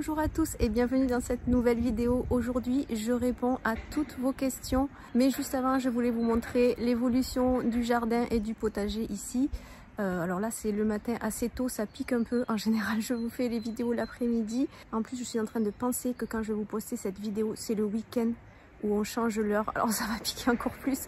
Bonjour à tous et bienvenue dans cette nouvelle vidéo. Aujourd'hui, je réponds à toutes vos questions. Mais juste avant, je voulais vous montrer l'évolution du jardin et du potager ici. Alors là, c'est le matin assez tôt, ça pique un peu. En général, je vous fais les vidéos l'après-midi. En plus, je suis en train de penser que quand je vais vous poster cette vidéo, c'est le week-end où on change l'heure, alors ça va piquer encore plus.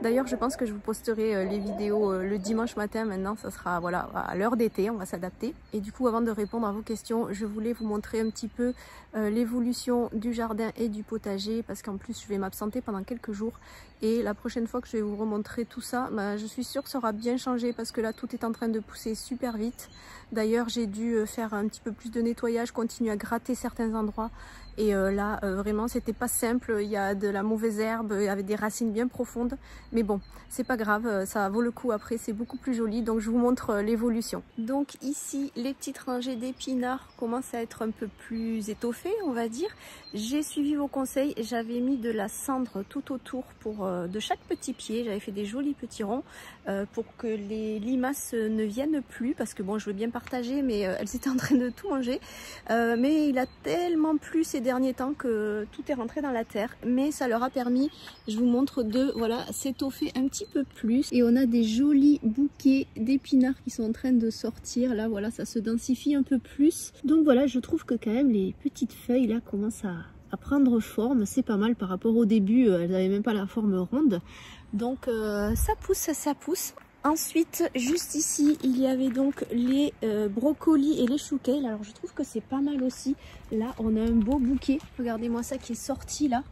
D'ailleurs, je pense que je vous posterai les vidéos le dimanche matin. Maintenant, ça sera voilà, à l'heure d'été, on va s'adapter. Et du coup, avant de répondre à vos questions, je voulais vous montrer un petit peu l'évolution du jardin et du potager, parce qu'en plus, je vais m'absenter pendant quelques jours. Et la prochaine fois que je vais vous remontrer tout ça, je suis sûre que ça aura bien changé, parce que là, tout est en train de pousser super vite. D'ailleurs, j'ai dû faire un petit peu plus de nettoyage, continuer à gratter certains endroits. Et là, vraiment, c'était pas simple. Il y a de la mauvaise herbe avec des racines bien profondes. Mais bon, c'est pas grave, ça vaut le coup après, c'est beaucoup plus joli. Donc, je vous montre l'évolution. Donc ici, les petites rangées d'épinards commencent à être un peu plus étoffées, on va dire. J'ai suivi vos conseils. J'avais mis de la cendre tout autour de chaque petit pied. J'avais fait des jolis petits ronds pour que les limaces ne viennent plus. Parce que bon, je veux bien partager, mais elles étaient en train de tout manger. Mais il a tellement plu ces derniers temps que tout est rentré dans la terre. Mais ça leur a permis, je vous montre, de voilà, s'étoffer un petit peu plus. Et on a des jolis bouquets d'épinards qui sont en train de sortir. Là, voilà, ça se densifie un peu plus. Donc voilà, je trouve que quand même les petites feuilles là commencent à prendre forme. C'est pas mal par rapport au début, elles n'avaient même pas la forme ronde. Donc ça pousse, ça pousse. Ensuite, juste ici, il y avait donc les brocolis et les chou kale. Alors, je trouve que c'est pas mal aussi. Là, on a un beau bouquet. Regardez-moi ça qui est sorti là.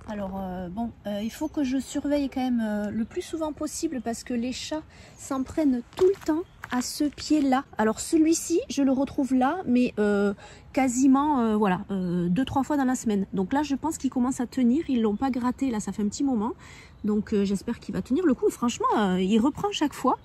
Alors, bon, il faut que je surveille quand même le plus souvent possible parce que les chats s'en prennent tout le temps à ce pied-là. Alors, celui-ci, je le retrouve là, mais quasiment, voilà, 2-3 fois dans la semaine. Donc là, je pense qu'il commence à tenir. Ils l'ont pas gratté, là, ça fait un petit moment. Donc j'espère qu'il va tenir le coup. Franchement, il reprend chaque fois.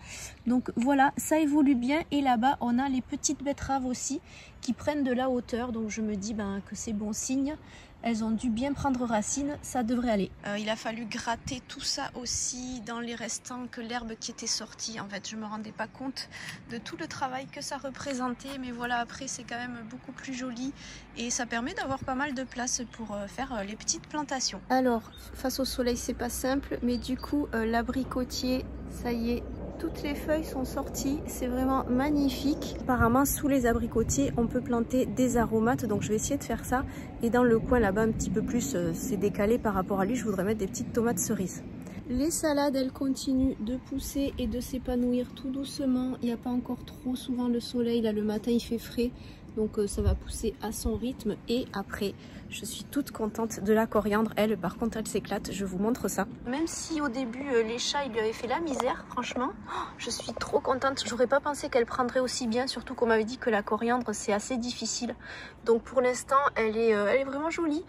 Donc voilà, ça évolue bien. Et là-bas, on a les petites betteraves aussi qui prennent de la hauteur. Donc je me dis que c'est bon signe. Elles ont dû bien prendre racine, ça devrait aller. Il a fallu gratter tout ça aussi dans les restants, que l'herbe qui était sortie. En fait, je me rendais pas compte de tout le travail que ça représentait. Mais voilà, après, c'est quand même beaucoup plus joli. Et ça permet d'avoir pas mal de place pour faire les petites plantations. Alors, face au soleil, c'est pas simple. Mais du coup, l'abricotier, ça y est. Toutes les feuilles sont sorties, c'est vraiment magnifique. Apparemment, sous les abricotiers, on peut planter des aromates, donc je vais essayer de faire ça. Et dans le coin là-bas, un petit peu plus, c'est décalé par rapport à lui, je voudrais mettre des petites tomates cerises. Les salades, elles continuent de pousser et de s'épanouir tout doucement. Il n'y a pas encore trop souvent le soleil, là le matin il fait frais. Donc ça va pousser à son rythme. Et après, je suis toute contente de la coriandre. Elle, par contre, elle s'éclate. Je vous montre ça. Même si au début, les chats, ils lui avaient fait la misère, franchement, je suis trop contente. J'aurais pas pensé qu'elle prendrait aussi bien. Surtout qu'on m'avait dit que la coriandre, c'est assez difficile. Donc pour l'instant, elle est vraiment jolie.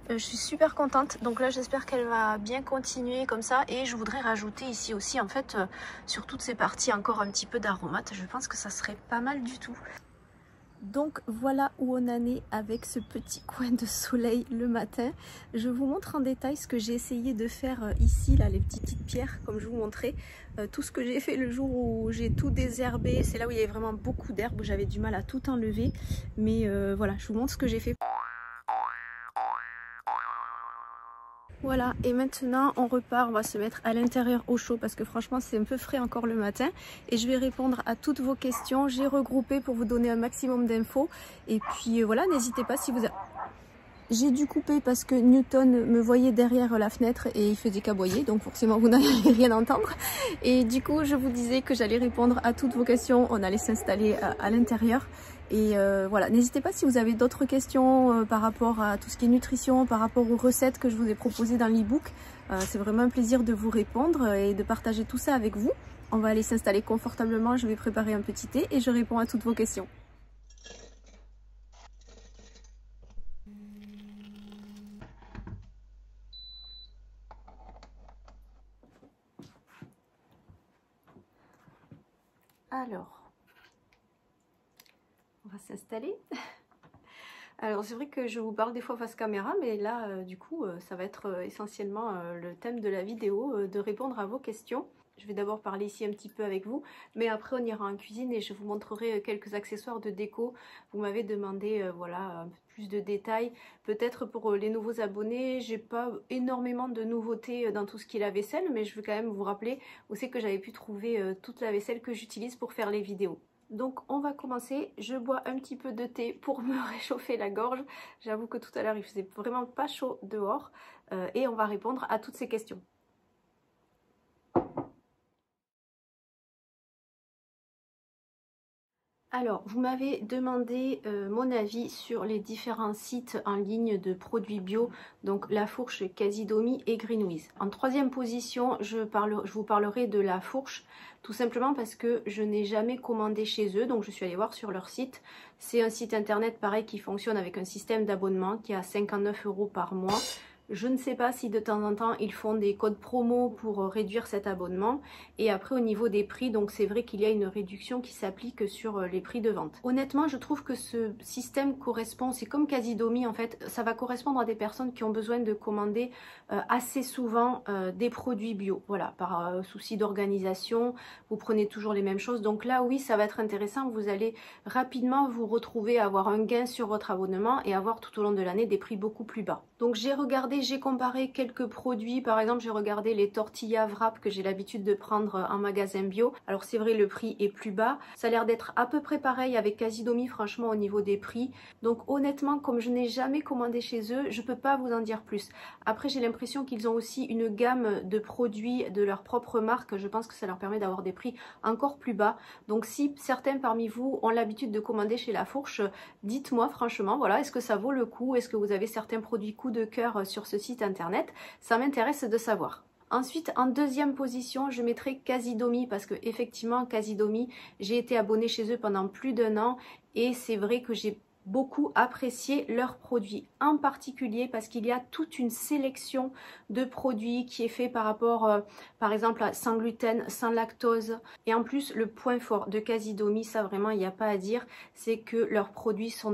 Je suis super contente. Donc là, j'espère qu'elle va bien continuer comme ça. Et je voudrais rajouter ici aussi, en fait, sur toutes ces parties, encore un petit peu d'aromates. Je pense que ça serait pas mal du tout. Donc voilà où on en est avec ce petit coin de soleil le matin. Je vous montre en détail ce que j'ai essayé de faire ici, là, les petites pierres, comme je vous montrais. Tout ce que j'ai fait le jour où j'ai tout désherbé, c'est là où il y avait vraiment beaucoup d'herbe, où j'avais du mal à tout enlever. Mais voilà, je vous montre ce que j'ai fait. Voilà, et maintenant on repart, on va se mettre à l'intérieur au chaud parce que franchement c'est un peu frais encore le matin. Et je vais répondre à toutes vos questions, j'ai regroupé pour vous donner un maximum d'infos. Et puis voilà, n'hésitez pas si vous avez... J'ai dû couper parce que Newton me voyait derrière la fenêtre et il faisait qu'aboyer, donc forcément vous n'allez rien entendre. Et du coup je vous disais que j'allais répondre à toutes vos questions, on allait s'installer à l'intérieur. Et voilà, n'hésitez pas si vous avez d'autres questions par rapport à tout ce qui est nutrition, par rapport aux recettes que je vous ai proposées dans l'e-book. C'est vraiment un plaisir de vous répondre et de partager tout ça avec vous. On va aller s'installer confortablement, je vais préparer un petit thé et je réponds à toutes vos questions. Alors, on va s'installer. Alors c'est vrai que je vous parle des fois face caméra, mais là du coup ça va être essentiellement le thème de la vidéo, de répondre à vos questions. Je vais d'abord parler ici un petit peu avec vous, mais après on ira en cuisine et je vous montrerai quelques accessoires de déco. Vous m'avez demandé voilà, un peu plus de détails. Peut-être pour les nouveaux abonnés, j'ai pas énormément de nouveautés dans tout ce qui est la vaisselle, mais je veux quand même vous rappeler où c'est que j'avais pu trouver toute la vaisselle que j'utilise pour faire les vidéos. Donc on va commencer, je bois un petit peu de thé pour me réchauffer la gorge. J'avoue que tout à l'heure il faisait vraiment pas chaud dehors et on va répondre à toutes ces questions. Alors, vous m'avez demandé mon avis sur les différents sites en ligne de produits bio, donc La Fourche, Casidomi et Greenwiz. En troisième position, je vous parlerai de La Fourche, tout simplement parce que je n'ai jamais commandé chez eux, donc je suis allée voir sur leur site. C'est un site internet pareil qui fonctionne avec un système d'abonnement qui est à 59 € par mois. Je ne sais pas si de temps en temps ils font des codes promo pour réduire cet abonnement. Et après au niveau des prix, donc c'est vrai qu'il y a une réduction qui s'applique sur les prix de vente. Honnêtement, je trouve que ce système correspond, c'est comme Casidomi en fait, ça va correspondre à des personnes qui ont besoin de commander assez souvent des produits bio. Voilà, par souci d'organisation, vous prenez toujours les mêmes choses. Donc là oui, ça va être intéressant, vous allez rapidement vous retrouver à avoir un gain sur votre abonnement et avoir tout au long de l'année des prix beaucoup plus bas. Donc j'ai regardé, j'ai comparé quelques produits, par exemple j'ai regardé les tortillas wrap que j'ai l'habitude de prendre en magasin bio. Alors c'est vrai, le prix est plus bas, ça a l'air d'être à peu près pareil avec Casidomi franchement au niveau des prix. Donc honnêtement, comme je n'ai jamais commandé chez eux, je peux pas vous en dire plus. Après j'ai l'impression qu'ils ont aussi une gamme de produits de leur propre marque, je pense que ça leur permet d'avoir des prix encore plus bas. Donc si certains parmi vous ont l'habitude de commander chez La Fourche, dites-moi franchement, voilà, est-ce que ça vaut le coup? Est-ce que vous avez certains produits coup de cœur sur ce site internet? Ça m'intéresse de savoir. Ensuite, en deuxième position, je mettrai Casidomi parce que effectivement, Casidomi, j'ai été abonnée chez eux pendant plus d'1 an et c'est vrai que j'ai beaucoup apprécié leurs produits, en particulier parce qu'il y a toute une sélection de produits qui est fait par rapport par exemple à sans gluten, sans lactose, et en plus le point fort de Casidomi, ça vraiment il n'y a pas à dire, c'est que leurs produits sont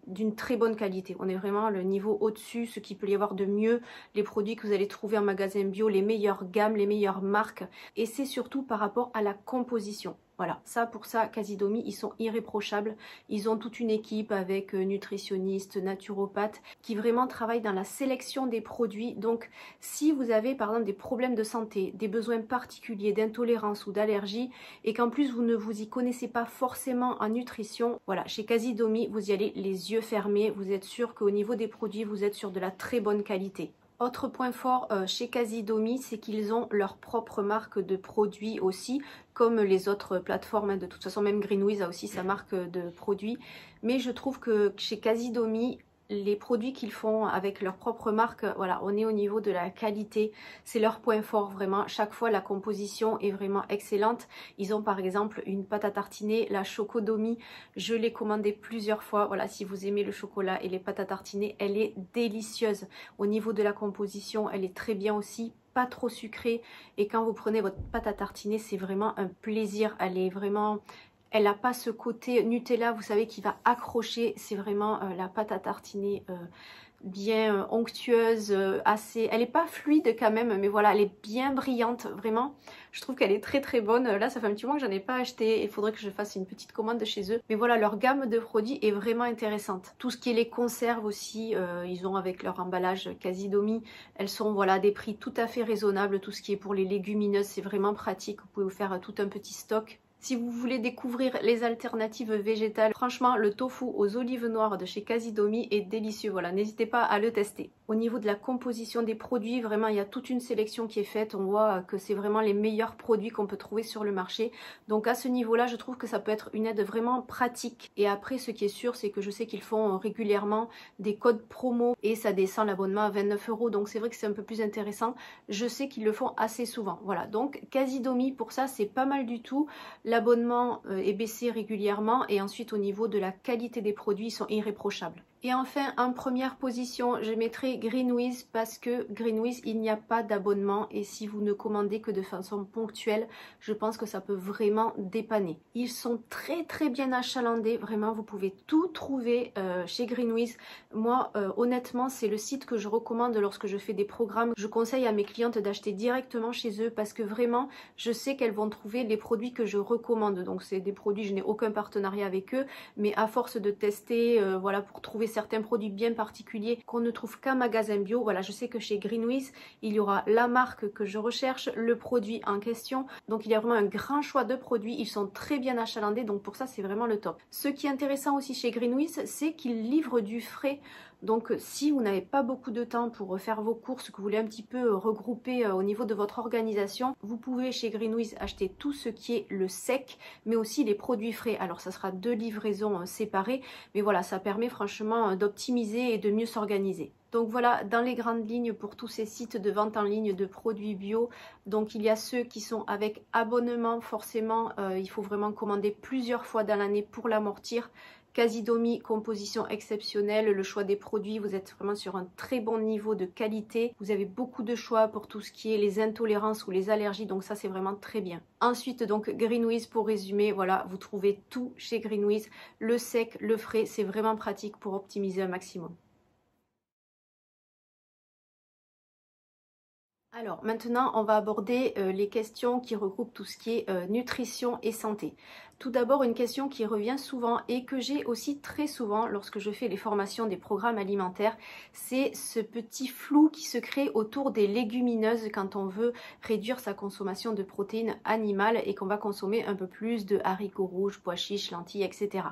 d'une très bonne qualité. On est vraiment le niveau au-dessus, ce qu'il peut y avoir de mieux, les produits que vous allez trouver en magasin bio, les meilleures gammes, les meilleures marques, et c'est surtout par rapport à la composition. Voilà, ça pour ça, Casidomi, ils sont irréprochables. Ils ont toute une équipe avec nutritionnistes, naturopathes, qui vraiment travaillent dans la sélection des produits. Donc, si vous avez par exemple des problèmes de santé, des besoins particuliers, d'intolérance ou d'allergie, et qu'en plus vous ne vous y connaissez pas forcément en nutrition, voilà, chez Casidomi, vous y allez les yeux fermés. Vous êtes sûr qu'au niveau des produits, vous êtes sur de la très bonne qualité. Autre point fort chez Casidomi, c'est qu'ils ont leur propre marque de produits aussi, comme les autres plateformes. De toute façon, même Greenwiz a aussi sa marque de produits. Mais je trouve que chez Casidomi, les produits qu'ils font avec leur propre marque, voilà, on est au niveau de la qualité, c'est leur point fort vraiment. Chaque fois la composition est vraiment excellente. Ils ont par exemple une pâte à tartiner, la Chocodomi, je l'ai commandée plusieurs fois. Voilà, si vous aimez le chocolat et les pâtes à tartiner, elle est délicieuse. Au niveau de la composition, elle est très bien aussi, pas trop sucrée, et quand vous prenez votre pâte à tartiner, c'est vraiment un plaisir. Elle est vraiment... Elle n'a pas ce côté Nutella, vous savez, qui va accrocher. C'est vraiment la pâte à tartiner bien onctueuse, assez... Elle n'est pas fluide quand même, mais voilà, elle est bien brillante, vraiment. Je trouve qu'elle est très très bonne. Là, ça fait un petit moment que j'en ai pas acheté. Il faudrait que je fasse une petite commande de chez eux. Mais voilà, leur gamme de produits est vraiment intéressante. Tout ce qui est les conserves aussi, ils ont avec leur emballage Casidomi. Elles sont voilà des prix tout à fait raisonnables. Tout ce qui est pour les légumineuses, c'est vraiment pratique. Vous pouvez vous faire tout un petit stock. Si vous voulez découvrir les alternatives végétales, franchement, le tofu aux olives noires de chez Casidomi est délicieux. Voilà, n'hésitez pas à le tester. Au niveau de la composition des produits, vraiment, il y a toute une sélection qui est faite. On voit que c'est vraiment les meilleurs produits qu'on peut trouver sur le marché. Donc à ce niveau-là, je trouve que ça peut être une aide vraiment pratique. Et après, ce qui est sûr, c'est que je sais qu'ils font régulièrement des codes promo et ça descend l'abonnement à 29 €. Donc c'est vrai que c'est un peu plus intéressant. Je sais qu'ils le font assez souvent. Voilà, donc Casidomi, pour ça, c'est pas mal du tout. L'abonnement est baissé régulièrement et ensuite au niveau de la qualité des produits, ils sont irréprochables. Et enfin, en première position, je mettrai Greenwiz parce que Greenwiz, il n'y a pas d'abonnement et si vous ne commandez que de façon ponctuelle, je pense que ça peut vraiment dépanner. Ils sont très bien achalandés, vraiment, vous pouvez tout trouver chez Greenwiz. Moi, honnêtement, c'est le site que je recommande lorsque je fais des programmes. Je conseille à mes clientes d'acheter directement chez eux parce que vraiment, je sais qu'elles vont trouver les produits que je recommande. Donc, c'est des produits, je n'ai aucun partenariat avec eux, mais à force de tester, voilà, pour trouver certains produits bien particuliers qu'on ne trouve qu'un magasin bio. Voilà, je sais que chez Greenwiz, il y aura la marque que je recherche, le produit en question. Donc il y a vraiment un grand choix de produits. Ils sont très bien achalandés, donc pour ça c'est vraiment le top. Ce qui est intéressant aussi chez Greenwiz, c'est qu'ils livrent du frais. Donc si vous n'avez pas beaucoup de temps pour faire vos courses, que vous voulez un petit peu regrouper au niveau de votre organisation, vous pouvez chez Greenwiz acheter tout ce qui est le sec, mais aussi les produits frais. Alors ça sera 2 livraisons séparées, mais voilà, ça permet franchement d'optimiser et de mieux s'organiser. Donc voilà, dans les grandes lignes pour tous ces sites de vente en ligne de produits bio, donc il y a ceux qui sont avec abonnement, forcément il faut vraiment commander plusieurs fois dans l'année pour l'amortir. Casidomi, composition exceptionnelle, le choix des produits, vous êtes vraiment sur un très bon niveau de qualité. Vous avez beaucoup de choix pour tout ce qui est les intolérances ou les allergies, donc ça c'est vraiment très bien. Ensuite donc Greenwiz, pour résumer, voilà, vous trouvez tout chez Greenwiz, le sec, le frais, c'est vraiment pratique pour optimiser un maximum. Alors maintenant, on va aborder les questions qui regroupent tout ce qui est nutrition et santé. Tout d'abord, une question qui revient souvent et que j'ai aussi très souvent lorsque je fais les formations des programmes alimentaires, c'est ce petit flou qui se crée autour des légumineuses quand on veut réduire sa consommation de protéines animales et qu'on va consommer un peu plus de haricots rouges, pois chiches, lentilles, etc.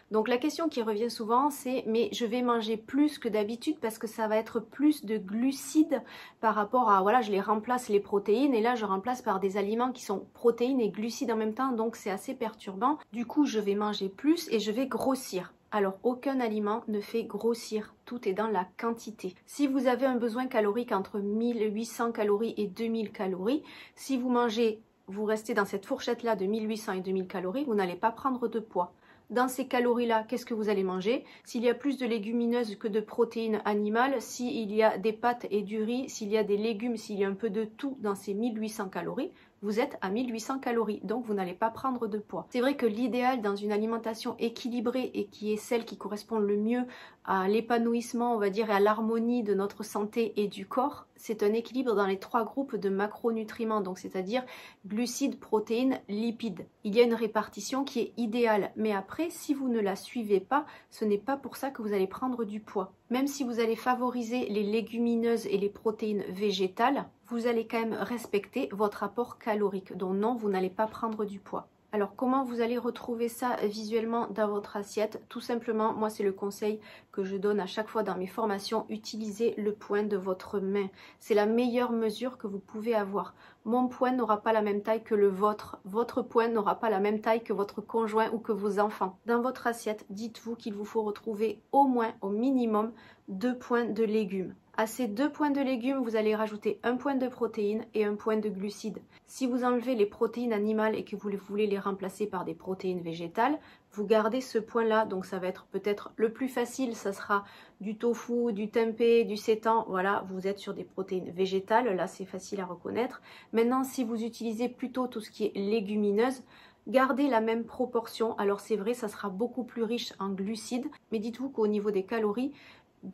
Donc la question qui revient souvent, c'est mais je vais manger plus que d'habitude parce que ça va être plus de glucides par rapport à, voilà, je les remplace les protéines et là je remplace par des aliments qui sont protéines et glucides en même temps, donc c'est assez perturbant. Du coup, je vais manger plus et je vais grossir. Alors, aucun aliment ne fait grossir, tout est dans la quantité. Si vous avez un besoin calorique entre 1800 calories et 2000 calories, si vous mangez, vous restez dans cette fourchette-là de 1800 et 2000 calories, vous n'allez pas prendre de poids. Dans ces calories-là, qu'est-ce que vous allez manger? S'il y a plus de légumineuses que de protéines animales, s'il y a des pâtes et du riz, s'il y a des légumes, s'il y a un peu de tout dans ces 1800 calories, vous êtes à 1800 calories, donc vous n'allez pas prendre de poids. C'est vrai que l'idéal dans une alimentation équilibrée et qui est celle qui correspond le mieux à l'épanouissement, on va dire, et à l'harmonie de notre santé et du corps, c'est un équilibre dans les 3 groupes de macronutriments, donc c'est-à-dire glucides, protéines, lipides. Il y a une répartition qui est idéale, mais après, si vous ne la suivez pas, ce n'est pas pour ça que vous allez prendre du poids. Même si vous allez favoriser les légumineuses et les protéines végétales, vous allez quand même respecter votre apport calorique. Donc non, vous n'allez pas prendre du poids. Alors comment vous allez retrouver ça visuellement dans votre assiette? Tout simplement, moi c'est le conseil que je donne à chaque fois dans mes formations, utilisez le poing de votre main. C'est la meilleure mesure que vous pouvez avoir. Mon poing n'aura pas la même taille que le vôtre. Votre poing n'aura pas la même taille que votre conjoint ou que vos enfants. Dans votre assiette, dites-vous qu'il vous faut retrouver au moins, au minimum, 2 points de légumes. À ces 2 points de légumes, vous allez rajouter 1 point de protéines et 1 point de glucides. Si vous enlevez les protéines animales et que vous voulez les remplacer par des protéines végétales, vous gardez ce point-là. Donc ça va être peut-être le plus facile, ça sera du tofu, du tempeh, du seitan. Voilà, vous êtes sur des protéines végétales, là c'est facile à reconnaître. Maintenant, si vous utilisez plutôt tout ce qui est légumineuse, gardez la même proportion. Alors c'est vrai, ça sera beaucoup plus riche en glucides, mais dites-vous qu'au niveau des calories,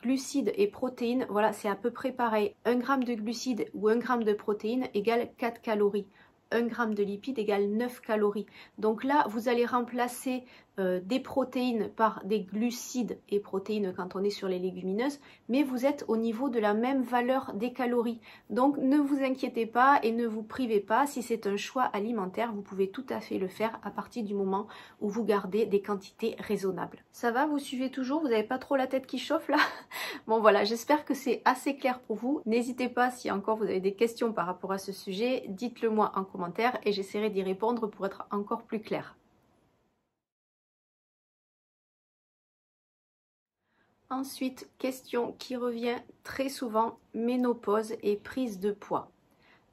glucides et protéines, voilà, c'est à peu près pareil. 1 g de glucides ou 1 g de protéines égale 4 calories. 1 g de lipides égale 9 calories. Donc là, vous allez remplacer des protéines par des glucides et protéines quand on est sur les légumineuses, mais vous êtes au niveau de la même valeur des calories. Donc ne vous inquiétez pas et ne vous privez pas. Si c'est un choix alimentaire, vous pouvez tout à fait le faire à partir du moment où vous gardez des quantités raisonnables. Ça va, vous suivez toujours? Vous n'avez pas trop la tête qui chauffe là? Bon voilà, j'espère que c'est assez clair pour vous. N'hésitez pas, si encore vous avez des questions par rapport à ce sujet, dites-le moi en commentaire et j'essaierai d'y répondre pour être encore plus clair. Ensuite, question qui revient très souvent, ménopause et prise de poids.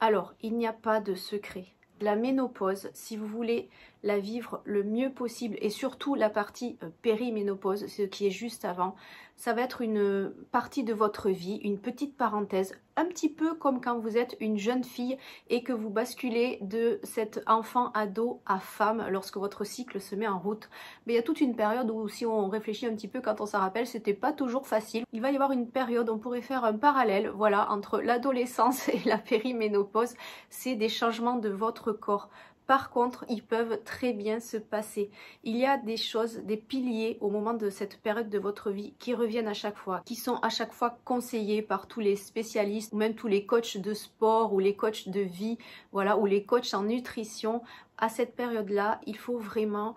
Alors, il n'y a pas de secret. La ménopause, si vous voulez la vivre le mieux possible et surtout la partie périménopause, ce qui est juste avant. Ça va être une partie de votre vie, une petite parenthèse, un petit peu comme quand vous êtes une jeune fille et que vous basculez de cet enfant ado à femme lorsque votre cycle se met en route. Mais il y a toute une période où, si on réfléchit un petit peu quand on s'en rappelle, c'était pas toujours facile. Il va y avoir une période, on pourrait faire un parallèle, voilà, entre l'adolescence et la périménopause. C'est des changements de votre corps. Par contre, ils peuvent très bien se passer. Il y a des choses, des piliers au moment de cette période de votre vie qui reviennent à chaque fois, qui sont à chaque fois conseillés par tous les spécialistes, ou même tous les coachs de sport ou les coachs de vie, voilà, ou les coachs en nutrition. À cette période-là, il faut vraiment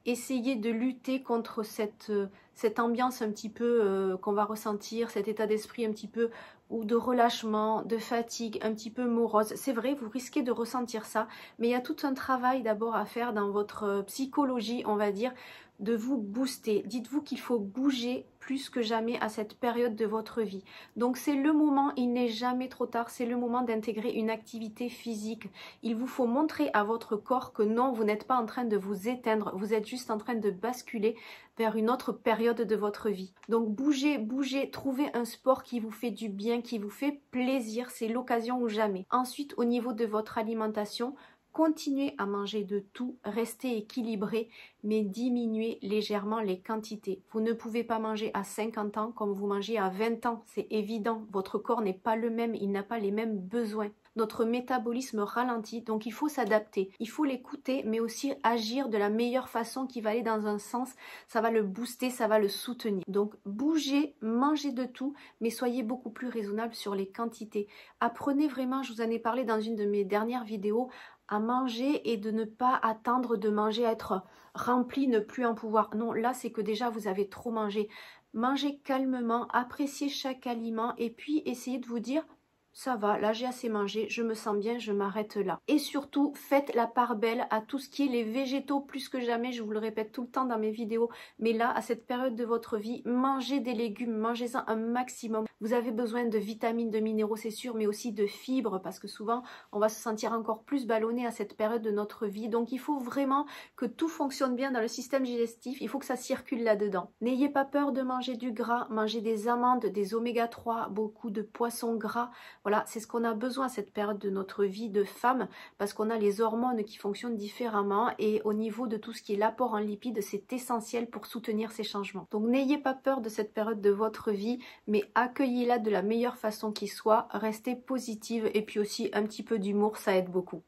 essayer de lutter contre cette ambiance un petit peu qu'on va ressentir, cet état d'esprit un petit peu ou de relâchement, de fatigue, un petit peu morose. C'est vrai, vous risquez de ressentir ça, mais il y a tout un travail d'abord à faire dans votre psychologie, on va dire, de vous booster. Dites-vous qu'il faut bouger plus que jamais à cette période de votre vie. Donc c'est le moment, il n'est jamais trop tard, c'est le moment d'intégrer une activité physique. Il vous faut montrer à votre corps que non, vous n'êtes pas en train de vous éteindre, vous êtes juste en train de basculer vers une autre période de votre vie. Donc bougez, bougez, trouvez un sport qui vous fait du bien, qui vous fait plaisir, c'est l'occasion ou jamais. Ensuite, au niveau de votre alimentation, continuez à manger de tout, restez équilibré, mais diminuez légèrement les quantités. Vous ne pouvez pas manger à 50 ans comme vous mangez à 20 ans, c'est évident. Votre corps n'est pas le même, il n'a pas les mêmes besoins. Notre métabolisme ralentit, donc il faut s'adapter. Il faut l'écouter, mais aussi agir de la meilleure façon qui va aller dans un sens. Ça va le booster, ça va le soutenir. Donc bougez, mangez de tout, mais soyez beaucoup plus raisonnable sur les quantités. Apprenez vraiment, je vous en ai parlé dans une de mes dernières vidéos, à manger et de ne pas attendre de manger, à être rempli, ne plus en pouvoir. Non, là c'est que déjà vous avez trop mangé. Mangez calmement, appréciez chaque aliment et puis essayez de vous dire ça va, là j'ai assez mangé, je me sens bien, je m'arrête là. Et surtout, faites la part belle à tout ce qui est les végétaux plus que jamais, je vous le répète tout le temps dans mes vidéos, mais là, à cette période de votre vie, mangez des légumes, mangez-en un maximum. Vous avez besoin de vitamines, de minéraux, c'est sûr, mais aussi de fibres, parce que souvent, on va se sentir encore plus ballonné à cette période de notre vie. Donc, il faut vraiment que tout fonctionne bien dans le système digestif, il faut que ça circule là-dedans. N'ayez pas peur de manger du gras, mangez des amandes, des oméga 3, beaucoup de poissons gras. Voilà, c'est ce qu'on a besoin à cette période de notre vie de femme parce qu'on a les hormones qui fonctionnent différemment et au niveau de tout ce qui est l'apport en lipides, c'est essentiel pour soutenir ces changements. Donc n'ayez pas peur de cette période de votre vie, mais accueillez-la de la meilleure façon qui soit, restez positive et puis aussi un petit peu d'humour, ça aide beaucoup.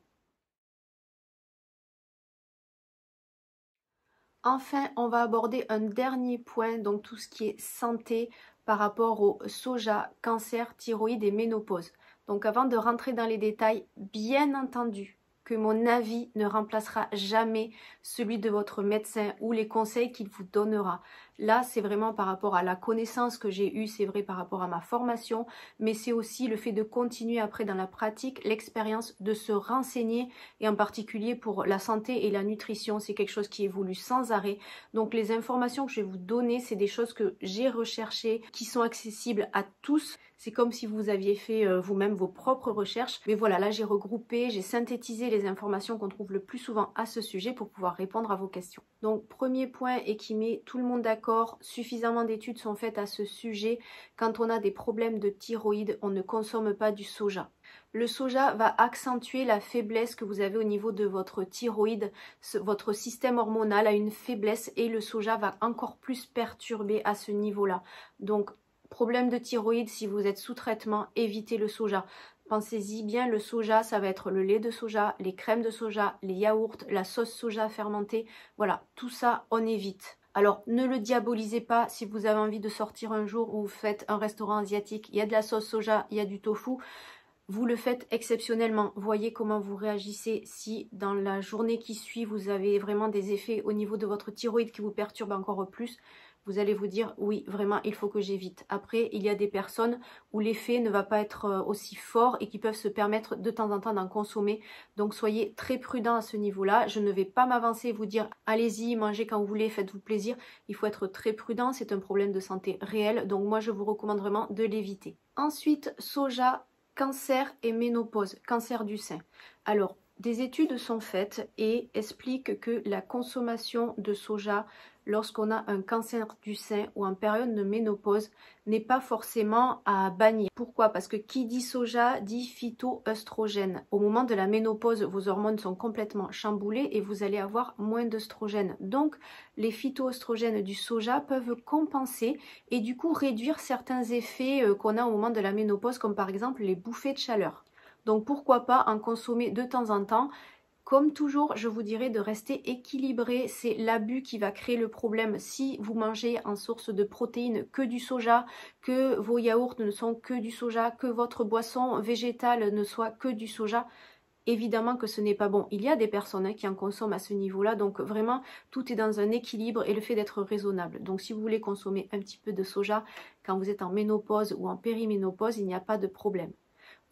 Enfin, on va aborder un dernier point, donc tout ce qui est santé par rapport au soja, cancer, thyroïde et ménopause. Donc avant de rentrer dans les détails, bien entendu que mon avis ne remplacera jamais celui de votre médecin ou les conseils qu'il vous donnera. Là, c'est vraiment par rapport à la connaissance que j'ai eue, c'est vrai par rapport à ma formation, mais c'est aussi le fait de continuer après dans la pratique, l'expérience de se renseigner et en particulier pour la santé et la nutrition, c'est quelque chose qui évolue sans arrêt. Donc les informations que je vais vous donner, c'est des choses que j'ai recherchées, qui sont accessibles à tous. C'est comme si vous aviez fait vous-même vos propres recherches. Mais voilà, là j'ai regroupé, j'ai synthétisé les informations qu'on trouve le plus souvent à ce sujet pour pouvoir répondre à vos questions. Donc premier point et qui met tout le monde d'accord, suffisamment d'études sont faites à ce sujet. Quand on a des problèmes de thyroïde, on ne consomme pas du soja. Le soja va accentuer la faiblesse que vous avez au niveau de votre thyroïde. Votre système hormonal a une faiblesse et le soja va encore plus perturber à ce niveau-là. Donc problème de thyroïde, si vous êtes sous traitement, évitez le soja. Pensez-y bien, le soja, ça va être le lait de soja, les crèmes de soja, les yaourts, la sauce soja fermentée. Voilà, tout ça, on évite. Alors, ne le diabolisez pas si vous avez envie de sortir un jour où vous faites un restaurant asiatique, il y a de la sauce soja, il y a du tofu. Vous le faites exceptionnellement. Voyez comment vous réagissez. Si dans la journée qui suit, vous avez vraiment des effets au niveau de votre thyroïde qui vous perturbent encore plus, vous allez vous dire oui, vraiment, il faut que j'évite. Après, il y a des personnes où l'effet ne va pas être aussi fort et qui peuvent se permettre de temps en temps d'en consommer. Donc, soyez très prudents à ce niveau-là. Je ne vais pas m'avancer et vous dire allez-y, mangez quand vous voulez, faites-vous plaisir. Il faut être très prudent. C'est un problème de santé réel. Donc, moi, je vous recommande vraiment de l'éviter. Ensuite, soja, cancer et ménopause, cancer du sein. Alors, Des études sont faites et expliquent que la consommation de soja lorsqu'on a un cancer du sein ou en période de ménopause n'est pas forcément à bannir. Pourquoi? Parce que qui dit soja dit phytoœstrogène. Au moment de la ménopause, vos hormones sont complètement chamboulées et vous allez avoir moins d'œstrogène. Donc les phytoœstrogènes du soja peuvent compenser et du coup réduire certains effets qu'on a au moment de la ménopause, comme par exemple les bouffées de chaleur. Donc pourquoi pas en consommer de temps en temps. Comme toujours, je vous dirais de rester équilibré. C'est l'abus qui va créer le problème. Si vous mangez en source de protéines que du soja, que vos yaourts ne sont que du soja, que votre boisson végétale ne soit que du soja, évidemment que ce n'est pas bon. Il y a des personnes qui en consomment à ce niveau-là, donc vraiment tout est dans un équilibre et le fait d'être raisonnable. Donc si vous voulez consommer un petit peu de soja quand vous êtes en ménopause ou en périménopause, il n'y a pas de problème.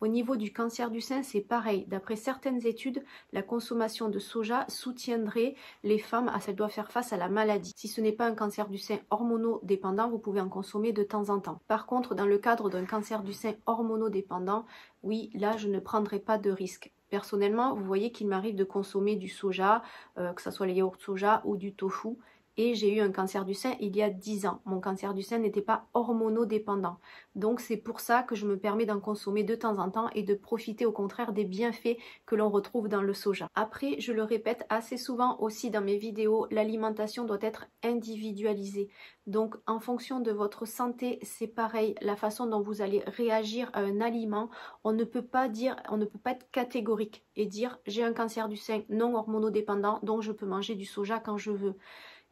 Au niveau du cancer du sein, c'est pareil. D'après certaines études, la consommation de soja soutiendrait les femmes à qu'elles doivent faire face à la maladie. Si ce n'est pas un cancer du sein hormonodépendant, vous pouvez en consommer de temps en temps. Par contre, dans le cadre d'un cancer du sein hormonodépendant, oui, là, je ne prendrai pas de risque. Personnellement, vous voyez qu'il m'arrive de consommer du soja, que ce soit les yaourts soja ou du tofu. Et j'ai eu un cancer du sein il y a 10 ans. Mon cancer du sein n'était pas hormonodépendant. Donc c'est pour ça que je me permets d'en consommer de temps en temps et de profiter au contraire des bienfaits que l'on retrouve dans le soja. Après, je le répète assez souvent aussi dans mes vidéos, l'alimentation doit être individualisée. Donc en fonction de votre santé, c'est pareil, la façon dont vous allez réagir à un aliment, on ne peut pas être catégorique et dire j'ai un cancer du sein non hormonodépendant, donc je peux manger du soja quand je veux.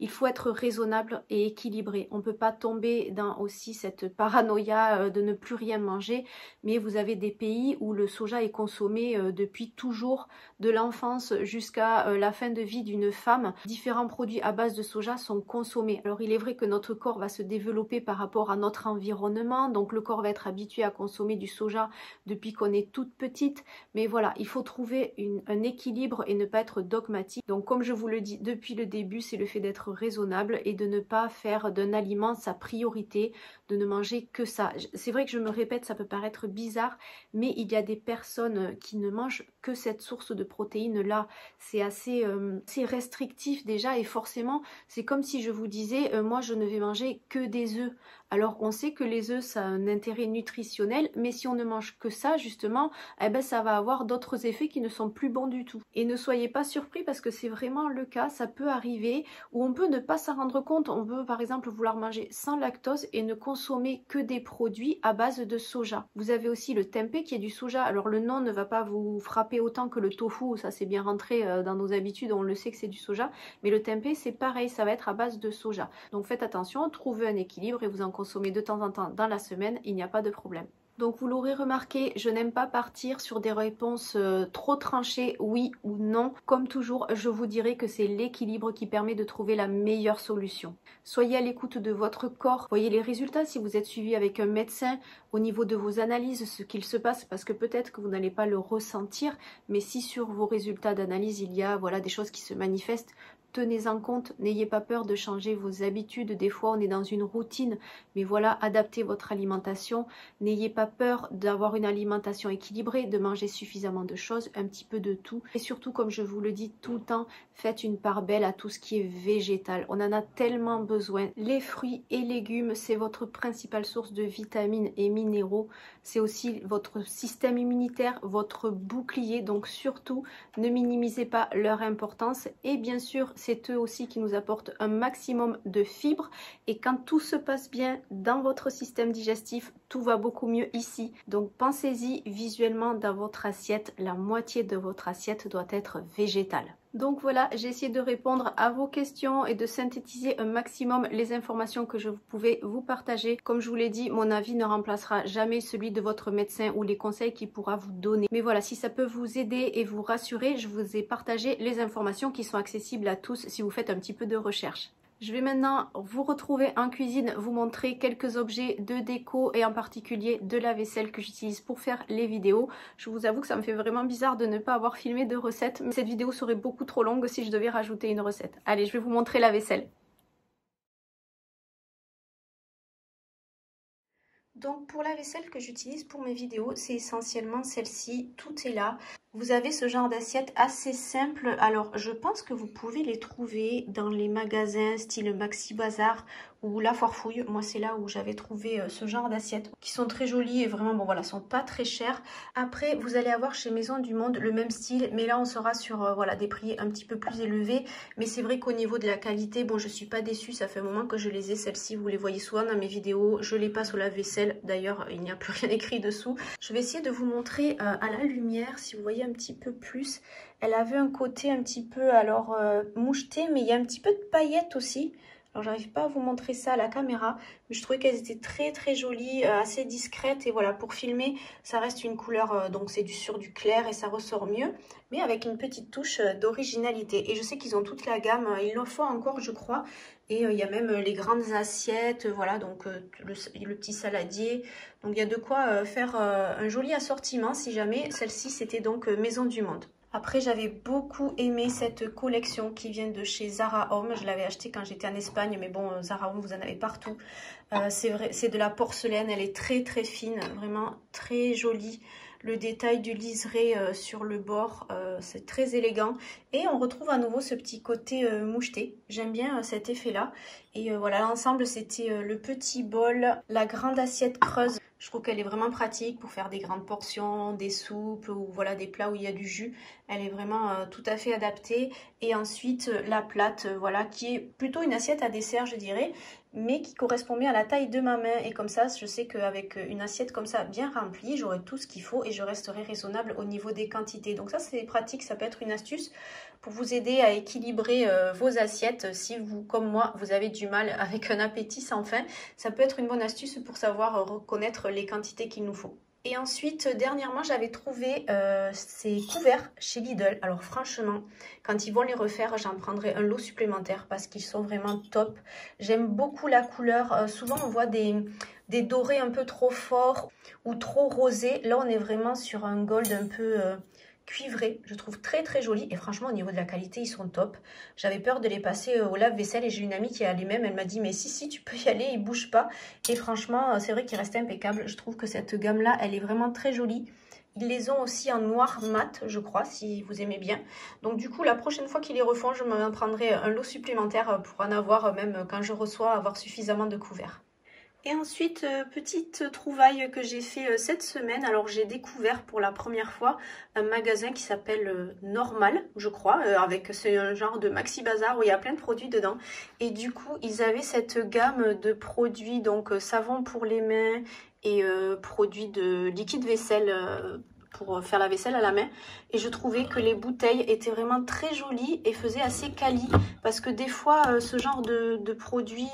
Il faut être raisonnable et équilibré. On ne peut pas tomber dans aussi cette paranoïa de ne plus rien manger, mais vous avez des pays où le soja est consommé depuis toujours, de l'enfance jusqu'à la fin de vie d'une femme. Différents produits à base de soja sont consommés. Alors il est vrai que notre corps va se développer par rapport à notre environnement, donc le corps va être habitué à consommer du soja depuis qu'on est toute petite, mais voilà, il faut trouver un équilibre et ne pas être dogmatique. Donc comme je vous le dis depuis le début, c'est le fait d'être raisonnable et de ne pas faire d'un aliment sa priorité, de ne manger que ça. C'est vrai que je me répète, ça peut paraître bizarre, mais il y a des personnes qui ne mangent que cette source de protéines là. C'est assez restrictif déjà et forcément c'est comme si je vous disais moi je ne vais manger que des œufs. Alors on sait que les œufs ça a un intérêt nutritionnel, mais si on ne mange que ça justement, eh ben ça va avoir d'autres effets qui ne sont plus bons du tout. Et ne soyez pas surpris parce que c'est vraiment le cas, ça peut arriver où on peut ne pas s'en rendre compte. On peut par exemple vouloir manger sans lactose et ne consommer que des produits à base de soja. Vous avez aussi le tempeh qui est du soja. Alors le nom ne va pas vous frapper autant que le tofu, ça c'est bien rentré dans nos habitudes, on le sait que c'est du soja, mais le tempeh c'est pareil, ça va être à base de soja. Donc faites attention, trouvez un équilibre et vous en consommez de temps en temps dans la semaine, il n'y a pas de problème. Donc vous l'aurez remarqué, je n'aime pas partir sur des réponses trop tranchées, oui ou non. Comme toujours, je vous dirai que c'est l'équilibre qui permet de trouver la meilleure solution. Soyez à l'écoute de votre corps, voyez les résultats si vous êtes suivi avec un médecin au niveau de vos analyses, ce qu'il se passe, parce que peut-être que vous n'allez pas le ressentir, mais si sur vos résultats d'analyse il y a des choses qui se manifestent, tenez-en compte, n'ayez pas peur de changer vos habitudes. Des fois, on est dans une routine, mais voilà, adaptez votre alimentation. N'ayez pas peur d'avoir une alimentation équilibrée, de manger suffisamment de choses, un petit peu de tout. Et surtout, comme je vous le dis tout le temps, faites une part belle à tout ce qui est végétal. On en a tellement besoin. Les fruits et légumes, c'est votre principale source de vitamines et minéraux. C'est aussi votre système immunitaire, votre bouclier. Donc surtout, ne minimisez pas leur importance. Et bien sûr, c'est eux aussi qui nous apportent un maximum de fibres. Et quand tout se passe bien dans votre système digestif, tout va beaucoup mieux ici. Donc pensez-y visuellement dans votre assiette. La moitié de votre assiette doit être végétale. Donc voilà, j'ai essayé de répondre à vos questions et de synthétiser un maximum les informations que je pouvais vous partager. Comme je vous l'ai dit, mon avis ne remplacera jamais celui de votre médecin ou les conseils qu'il pourra vous donner. Mais voilà, si ça peut vous aider et vous rassurer, je vous ai partagé les informations qui sont accessibles à tous si vous faites un petit peu de recherche. Je vais maintenant vous retrouver en cuisine, vous montrer quelques objets de déco et en particulier de la vaisselle que j'utilise pour faire les vidéos. Je vous avoue que ça me fait vraiment bizarre de ne pas avoir filmé de recettes, mais cette vidéo serait beaucoup trop longue si je devais rajouter une recette. Allez, je vais vous montrer la vaisselle. Donc pour la vaisselle que j'utilise pour mes vidéos, c'est essentiellement celle-ci, tout est là. Vous avez ce genre d'assiette assez simple. Alors, je pense que vous pouvez les trouver dans les magasins style Maxi Bazar ou La Foire Fouille. Moi, c'est là où j'avais trouvé ce genre d'assiettes qui sont très jolies et vraiment, bon voilà, sont pas très chères. Après, vous allez avoir chez Maison du Monde le même style, mais là, on sera sur voilà, des prix un petit peu plus élevés. Mais c'est vrai qu'au niveau de la qualité, bon, je suis pas déçue. Ça fait un moment que je les ai, celles-ci. Vous les voyez souvent dans mes vidéos. Je les passe au lave-vaisselle. D'ailleurs, il n'y a plus rien écrit dessous. Je vais essayer de vous montrer à la lumière, si vous voyez un petit peu plus. Elle avait un côté un petit peu alors moucheté, mais il y a un petit peu de paillettes aussi. Alors j'arrive pas à vous montrer ça à la caméra, mais je trouvais qu'elles étaient très très jolies, assez discrètes, et voilà, pour filmer ça reste une couleur, donc c'est sur du clair et ça ressort mieux, mais avec une petite touche d'originalité. Et je sais qu'ils ont toute la gamme, ils l'en font encore je crois, et il y a même les grandes assiettes, voilà, donc le petit saladier, donc il y a de quoi faire un joli assortiment si jamais. Celle-ci c'était donc Maison du Monde. Après, j'avais beaucoup aimé cette collection qui vient de chez Zara Home. Je l'avais achetée quand j'étais en Espagne, mais bon, Zara Home, vous en avez partout. C'est vrai, c'est de la porcelaine, elle est très très fine, vraiment très jolie. Le détail du liseré sur le bord, c'est très élégant. Et on retrouve à nouveau ce petit côté moucheté. J'aime bien cet effet-là. Et voilà, l'ensemble, c'était le petit bol, la grande assiette creuse. Je trouve qu'elle est vraiment pratique pour faire des grandes portions, des soupes ou voilà des plats où il y a du jus. Elle est vraiment tout à fait adaptée. Et ensuite la plate, voilà, qui est plutôt une assiette à dessert je dirais, mais qui correspond bien à la taille de ma main. Et comme ça, je sais qu'avec une assiette comme ça bien remplie, j'aurai tout ce qu'il faut et je resterai raisonnable au niveau des quantités. Donc ça c'est pratique, ça peut être une astuce pour vous aider à équilibrer vos assiettes. Si vous, comme moi, vous avez du mal avec un appétit sans fin, ça peut être une bonne astuce pour savoir reconnaître les quantités qu'il nous faut. Et ensuite, dernièrement, j'avais trouvé ces couverts chez Lidl. Alors franchement, quand ils vont les refaire, j'en prendrai un lot supplémentaire parce qu'ils sont vraiment top. J'aime beaucoup la couleur. Souvent, on voit des dorés un peu trop forts ou trop rosés. Là, on est vraiment sur un gold un peu cuivré. Je trouve très très joli. Et franchement, au niveau de la qualité, ils sont top. J'avais peur de les passer au lave-vaisselle et j'ai une amie qui a les mêmes. Elle m'a dit, mais si, tu peux y aller, ils bougent pas. Et franchement, c'est vrai qu'ils restent impeccables. Je trouve que cette gamme-là, elle est vraiment très jolie. Ils les ont aussi en noir mat, je crois, si vous aimez bien. Donc du coup, la prochaine fois qu'ils les refont, je me prendrai un lot supplémentaire pour en avoir, même quand je reçois, avoir suffisamment de couverts. Et ensuite, petite trouvaille que j'ai fait cette semaine. Alors j'ai découvert pour la première fois un magasin qui s'appelle Normal, je crois, c'est un genre de maxi bazar où il y a plein de produits dedans. Et du coup, ils avaient cette gamme de produits, donc savon pour les mains et produits de liquide vaisselle pour faire la vaisselle à la main. Et je trouvais que les bouteilles étaient vraiment très jolies et faisaient assez quali. Parce que des fois, ce genre de produits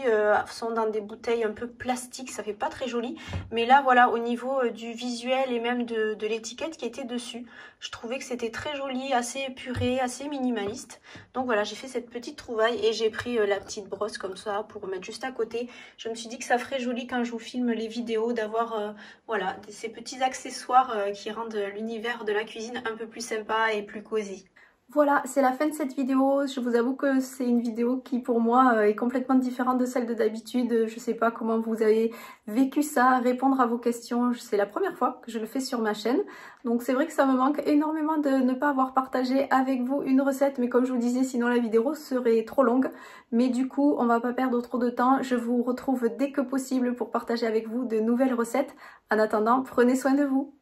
sont dans des bouteilles un peu plastiques. Ça fait pas très joli. Mais là, voilà, au niveau du visuel et même de l'étiquette qui était dessus, je trouvais que c'était très joli, assez épuré, assez minimaliste. Donc voilà, j'ai fait cette petite trouvaille et j'ai pris la petite brosse comme ça pour mettre juste à côté. Je me suis dit que ça ferait joli quand je vous filme les vidéos d'avoir voilà, ces petits accessoires qui rendent l'univers de la cuisine un peu plus sympa et plus cosy. Voilà, c'est la fin de cette vidéo. Je vous avoue que c'est une vidéo qui pour moi est complètement différente de celle de d'habitude. Je sais pas comment vous avez vécu ça, répondre à vos questions. C'est la première fois que je le fais sur ma chaîne. Donc c'est vrai que ça me manque énormément de ne pas avoir partagé avec vous une recette. Mais comme je vous disais, sinon la vidéo serait trop longue. Mais du coup, on va pas perdre trop de temps. Je vous retrouve dès que possible pour partager avec vous de nouvelles recettes. En attendant, prenez soin de vous.